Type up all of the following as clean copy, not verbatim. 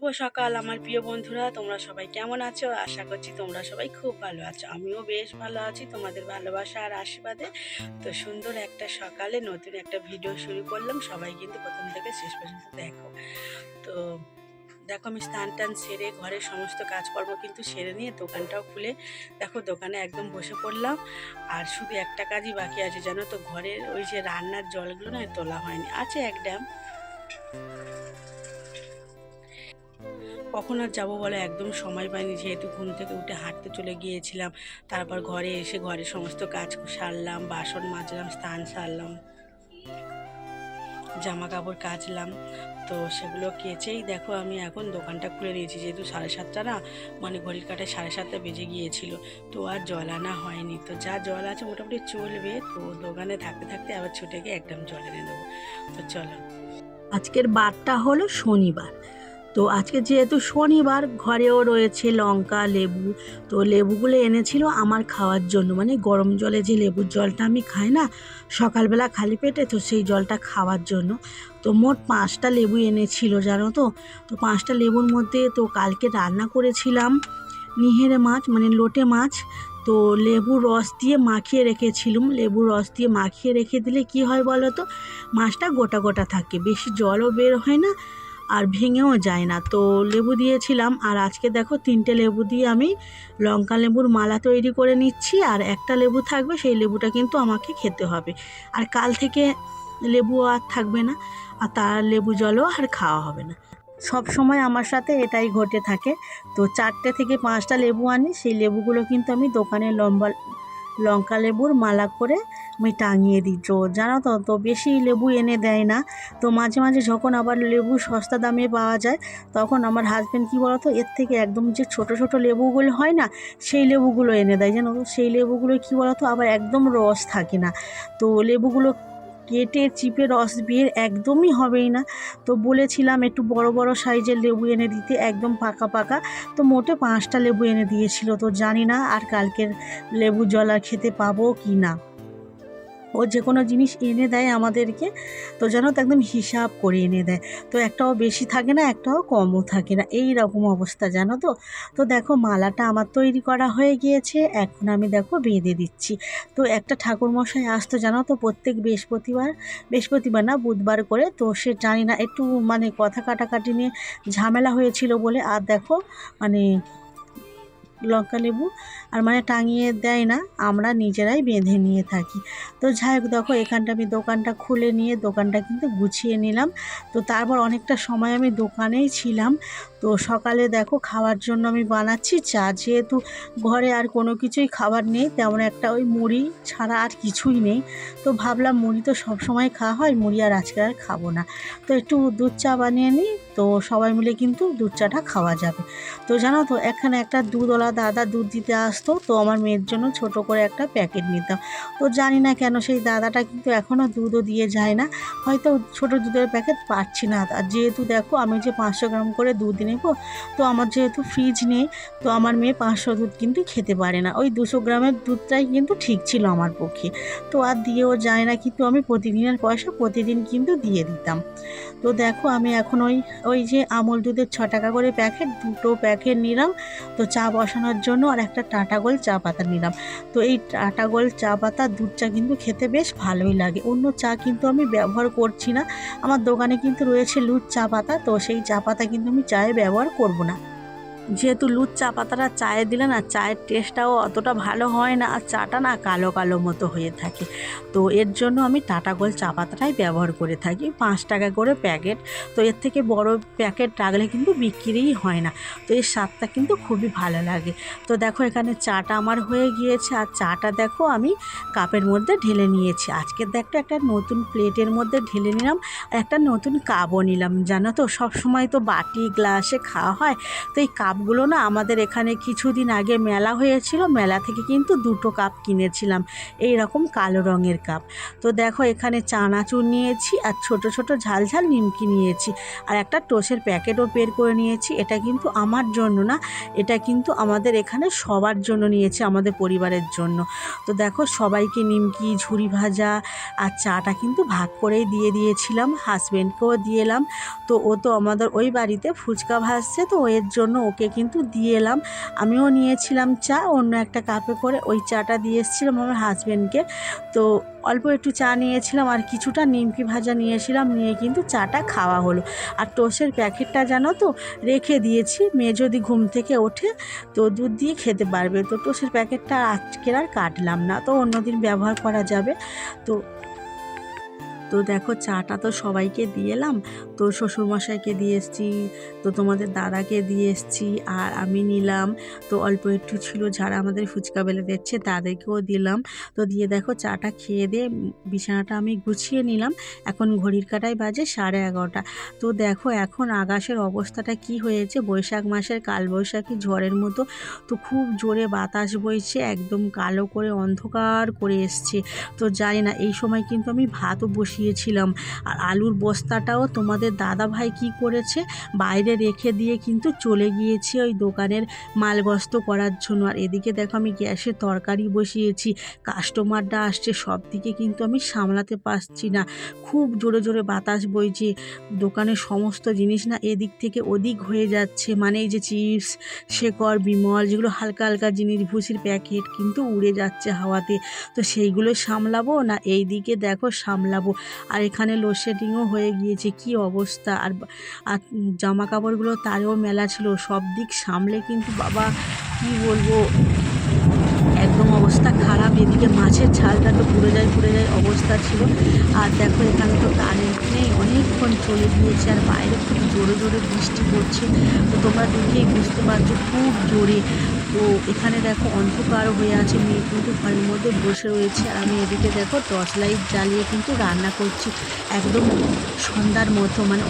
শুভ সকাল আমার প্রিয় বন্ধুরা, তোমরা সবাই কেমন আছো? আশা করছি তোমরা সবাই খুব ভালো আছো। আমিও বেশ ভালো আছি তোমাদের ভালোবাসা আর আশীর্বাদে। তো সুন্দর একটা সকালে নতুন একটা ভিডিও শুরু করলাম। সবাই কিন্তু প্রথম থেকে শেষ পর্যন্ত দেখো। তো দেখো, আমি স্নান টান সেরে ঘরের সমস্ত কাজকর্ম কিন্তু সেরে নিয়ে দোকানটাও খুলে দেখো দোকানে একদম বসে পড়লাম। আর শুধু একটা কাজই বাকি আছে, জানো তো, ঘরের ওই যে রান্নার জলগুলো না তোলা হয়নি, আছে এক ড্যাম। কখন আর যাবো বলে, একদম সময় পাইনি, যেহেতু ঘুম থেকে উঠে হাঁটতে চলে গিয়েছিলাম। তারপর ঘরে এসে ঘরের সমস্ত কাজ সারলাম, বাসন মাজলাম, স্নান সারলাম, জামা কাপড় কাচলাম। তো সেগুলো কেচেই দেখো আমি এখন দোকানটা খুলে নিয়েছি, যেহেতু 7:30 না, মানে ঘড়ির কাঁটায় 7:30 বেজে গিয়েছিল। তো আর জল আনা হয়নি, তো যা জল আছে মোটামুটি চলবে। তো দোকানে থাকতে থাকতে আবার ছুটে গিয়ে একদম জল এনে দেবো। তো চলো, আজকের বারটা হলো শনিবার। তো আজকে যেহেতু শনিবার, ঘরেও রয়েছে লঙ্কা, লেবু। তো লেবুগুলো এনেছিল আমার খাওয়ার জন্য, মানে গরম জলে যে লেবুর জলটা আমি খাই না সকালবেলা খালি পেটে, তো সেই জলটা খাওয়ার জন্য। তো মোট 5টা লেবু এনেছিল, জানো তো। তো 5টা লেবুর মধ্যে তো কালকে রান্না করেছিলাম নিহেরে মাছ, মানে লোটে মাছ। তো লেবুর রস দিয়ে মাখিয়ে রেখেছিলাম। লেবুর রস দিয়ে মাখিয়ে রেখে দিলে কি হয় বলো তো, মাছটা গোটা গোটা থাকে, বেশি জলও বের হয় না আর ভেঙেও যায় না। তো লেবু দিয়েছিলাম। আর আজকে দেখো 3টে লেবু দিয়ে আমি লঙ্কা লেবুর মালা তৈরি করে নিচ্ছি। আর একটা লেবু থাকবে, সেই লেবুটা কিন্তু আমাকে খেতে হবে। আর কাল থেকে লেবু আর থাকবে না, আর তার লেবু জলও আর খাওয়া হবে না। সব সময় আমার সাথে এটাই ঘটে থাকে। তো 4টে থেকে 5টা লেবু আনি, সেই লেবুগুলো কিন্তু আমি দোকানে লঙ্কা লেবুর মালা করে আমি টাঙিয়ে দিই। তো জানো তো, তো বেশি লেবু এনে দেয় না। তো মাঝে মাঝে যখন আবার লেবু সস্তা দামে পাওয়া যায়, তখন আমার হাজব্যান্ড কী বলতো, এর থেকে একদম যে ছোট ছোট লেবুগুলো হয় না, সেই লেবুগুলো এনে দেয়। জানো তো, সেই লেবুগুলো কী বলতো, আবার একদম রস থাকে না। তো লেবুগুলো কেটে চিপে রস বের একদমই হবেই না। তো বলেছিলাম একটু বড় বড় সাইজের লেবু এনে দিতে, একদম পাকা পাকা। তো মোটে 5টা লেবু এনে দিয়েছিল। তো জানি না আর কালকের লেবু জল আর খেতে পাবো কি না। ও যে কোনো জিনিস এনে দেয় আমাদেরকে, তো জানো তো, একদম হিসাব করে এনে দেয়। তো একটাও বেশি থাকে না, একটাও কমও থাকে না, এই রকম অবস্থা, জানো তো। তো দেখো মালাটা আমার তৈরি করা হয়ে গিয়েছে, এখন আমি দেখো বেঁধে দিচ্ছি। তো একটা ঠাকুরমশাই আসতো, জানো তো, প্রত্যেক বৃহস্পতিবার না, বুধবার করে। তো সে জানি না একটু মানে কথা কাটাকাটি নিয়ে ঝামেলা হয়েছিল বলে আর দেখো মানে লঙ্কা লেবু আর মানে টাঙিয়ে দেয় না, আমরা নিজেরাই বেঁধে নিয়ে থাকি। তো যাই হোক, দেখো এখানটা আমি দোকানটা খুলে নিয়ে দোকানটা কিন্তু গুছিয়ে নিলাম। তো তারপর অনেকটা সময় আমি দোকানেই ছিলাম। তো সকালে দেখো খাওয়ার জন্য আমি বানাচ্ছি চা, যেহেতু ঘরে আর কোনো কিছুই খাবার নেই তেমন একটা, ওই মুড়ি ছাড়া আর কিছুই নেই। তো ভাবলাম মুড়ি তো সব সময় খাওয়া হয়, মুড়ি আর আজকে আর খাবো না। তো একটু দুধ চা বানিয়ে নিই, তো সবাই মিলে কিন্তু দুধ চাটা খাওয়া যাবে। তো জানো তো, এখানে একটা দুধওয়ালা দাদা দুধ দিতে আসতো, তো আমার মেয়ের জন্য ছোট করে একটা প্যাকেট নিতাম। তো জানি না কেন সেই দাদাটা কিন্তু এখনও দুধও দিয়ে যায় না, হয়তো ছোট দুধের প্যাকেট পাচ্ছি না। আর যেহেতু দেখো আমি যে 500 গ্রাম করে দুধ নেব, তো আমার যেহেতু ফ্রিজ নেই, তো আমার মেয়ে 500 দুধ কিন্তু খেতে পারে না, ওই 200 গ্রামের দুধটাই কিন্তু ঠিক ছিল আমার পক্ষে। তো আর দিয়েও যায় না, কিন্তু আমি প্রতিদিনের পয়সা প্রতিদিন কিন্তু দিয়ে দিতাম। তো দেখো আমি এখন ওই ওই যে আমুল দুধের 6 টাকা করে প্যাকেট, 2টো প্যাকেট নিলাম। তো চা বসানোর জন্য, আর একটা টাটা গোল্ড চা পাতা নিলাম। তো এই টাটা গোল্ড চা পাতা দুধ চা কিন্তু খেতে বেশ ভালোই লাগে। অন্য চা কিন্তু আমি ব্যবহার করছি না, আমার দোকানে কিন্তু রয়েছে লুজ চা পাতা, তো সেই চা পাতা কিন্তু আমি চায়ে ব্যবহার করব না। যেহেতু লুজ চা পাতাটা চায়ে দিলে না, চায়ের টেস্টটাও অতটা ভালো হয় না, আর চাটা না কালো কালো মতো হয়ে থাকে। তো এর জন্য আমি টাটা গোল্ড চা পাতাটাই ব্যবহার করে থাকি, 5 টাকা করে প্যাকেট। তো এর থেকে বড় প্যাকেট রাখলে কিন্তু বিক্রিই হয় না। তো এর স্বাদটা কিন্তু খুবই ভালো লাগে। তো দেখো এখানে চাটা আমার হয়ে গিয়েছে, আর চাটা দেখো আমি কাপের মধ্যে ঢেলে নিয়েছি। আজকে দেখো একটা নতুন প্লেটের মধ্যে ঢেলে নিলাম, আর একটা নতুন কাপও নিলাম। জানো তো, সবসময় তো বাটি গ্লাসে খাওয়া হয়, তো এই কাপ কাপগুলো না আমাদের এখানে কিছুদিন আগে মেলা হয়েছিল, মেলা থেকে কিন্তু 2টো কাপ কিনেছিলাম, এই রকম কালো রঙের কাপ। তো দেখো এখানে চানাচুর নিয়েছি আর ছোট ছোট ঝাল ঝাল নিমকি নিয়েছি, আর একটা টোস্টের প্যাকেটও বের করে নিয়েছি। এটা কিন্তু আমার জন্য না, এটা কিন্তু আমাদের এখানে সবার জন্য নিয়েছি, আমাদের পরিবারের জন্য। তো দেখো সবাইকে নিমকি, ঝুরি ভাজা আর চাটা কিন্তু ভাগ করেই দিয়ে দিয়েছিলাম, হাজব্যান্ডকেও দিয়ে এলাম। তো ও তো আমাদের ওই বাড়িতে ফুচকা ভাজছে, তো এর জন্য ওকে কিন্তু দিয়ে এলাম। আমিও নিয়েছিলাম চা অন্য একটা কাপে করে, ওই চাটা দিয়ে এসেছিলাম আমার হাজব্যান্ডকে। তো অল্প একটু চা নিয়েছিলাম আর কিছুটা নিমকি ভাজা নিয়েছিলাম, নিয়ে কিন্তু চাটা খাওয়া হলো। আর টোস্টের প্যাকেটটা জানো তো রেখে দিয়েছি, মেয়ে যদি ঘুম থেকে ওঠে তো দুধ দিয়ে খেতে পারবে। তো টোস্টের প্যাকেটটা আজকের আর কাটলাম না, তো অন্যদিন ব্যবহার করা যাবে। তো তো দেখো চাটা তো সবাইকে দিয়ে এলাম, তো শ্বশুরমশাইকে দিয়ে এসেছি, তো তোমাদের দাদাকে দিয়ে এসেছি, আর আমি নিলাম। তো অল্প একটু ছিল যারা আমাদের ফুচকা বেলে দিচ্ছে তাদেরকেও দিলাম। তো দিয়ে দেখো চাটা খেয়ে দিয়ে বিছানাটা আমি গুছিয়ে নিলাম। এখন ঘড়ির কাঁটায় বাজে 11:30। তো দেখো এখন আকাশের অবস্থাটা কি হয়েছে, বৈশাখ মাসের কালবৈশাখী ঝড়ের মতো। তো খুব জোরে বাতাস বইছে, একদম কালো করে অন্ধকার করে এসছে। তো জানি না, এই সময় কিন্তু আমি ভাতও বসিয়েছিলাম। আর আলুর বস্তাটাও তোমাদের দাদা ভাই কী করেছে, বাইরে রেখে দিয়ে কিন্তু চলে গিয়েছে ওই দোকানের মালবস্ত করার জন্য। আর এদিকে দেখো আমি গ্যাসে তরকারি বসিয়েছি, কাস্টমাররা আসছে, সব দিকে কিন্তু আমি সামলাতে পারছি না, খুব জোরে জোরে বাতাস বইছে। দোকানের সমস্ত জিনিস না এদিক থেকে ওদিক হয়ে যাচ্ছে, মানে এই যে চিপস, শেকড়, বিমল, যেগুলো হালকা হালকা জিনিস, ভুসির প্যাকেট কিন্তু উড়ে যাচ্ছে হাওয়াতে। তো সেইগুলো সামলাবো না এই দিকে দেখো সামলাবো, আর এখানে লোডশেডিংও হয়ে গিয়েছে, কি অবস্থা। আর আর জামা কাপড়গুলো তারেও মেলা ছিল, সব দিক সামলে কিন্তু বাবা কি বলবো, একদম অবস্থা খারাপ। এদিকে মাছের ঝালটা তো পুড়ে যায় অবস্থা ছিল। আর দেখো এখানে তো কারেন্ট নেই, অনেকক্ষণ চলে গিয়েছে, আর বাইরে খুব জোরে জোরে বৃষ্টি পড়ছে। তো তোমরা দেখেই বুঝতে পারছো খুব জোরে। তো এখানে দেখো অন্ধকার হয়ে আছে, মেয়ে কিন্তু ঘরের মধ্যে বসে রয়েছে, আর আমি এদিকে দেখো টর্চ লাইট জ্বালিয়ে কিন্তু রান্না করছি, একদম সন্ধ্যার মতো, মানে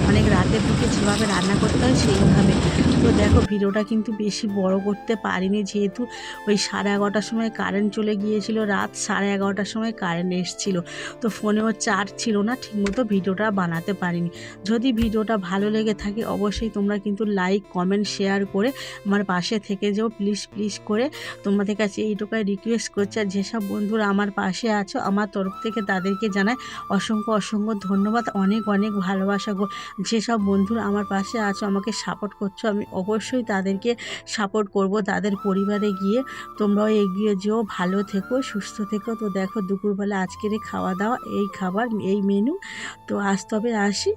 অনেক রাতের দিকে যেভাবে রান্না করতে হয় সেইভাবে। তো দেখো ভিডিওটা কিন্তু বেশি বড় করতে পারিনি, যেহেতু ওই 11:30টার সময় কারেন্ট চলে গিয়েছিল, রাত 11:30টার সময় কারেন্ট এসেছিল। তো ফোনেও চার্জ ছিল না, ঠিকমতো ভিডিওটা বানাতে পারিনি। যদি ভিডিওটা ভালো লেগে থাকে অবশ্যই তোমরা কিন্তু লাইক, কমেন্ট, শেয়ার করে আমার পাশে থেকে যেও প্লিজ প্লিজ করে। তোমাদের কাছে এইটুকাই রিকোয়েস্ট করছি, আর যেসব বন্ধুরা আমার পাশে আছো আমার তরফ থেকে তাদেরকে জানাই অসংখ্য অসংখ্য ধন্যবাদ, অনেক অনেক ভালোবাসা গো। যেসব বন্ধুরা আমার পাশে আছো, আমাকে সাপোর্ট করছো, আমি অবশ্যই তাদেরকে সাপোর্ট করব, তাদের পরিবারে গিয়ে। তোমরাও এগিয়ে যেও, ভালো থেকো, সুস্থ থেকো। তো দেখো দুপুরবেলা আজকের খাওয়া দাওয়া, এই খাবার, এই মেনু। তো আজ তবে আসি।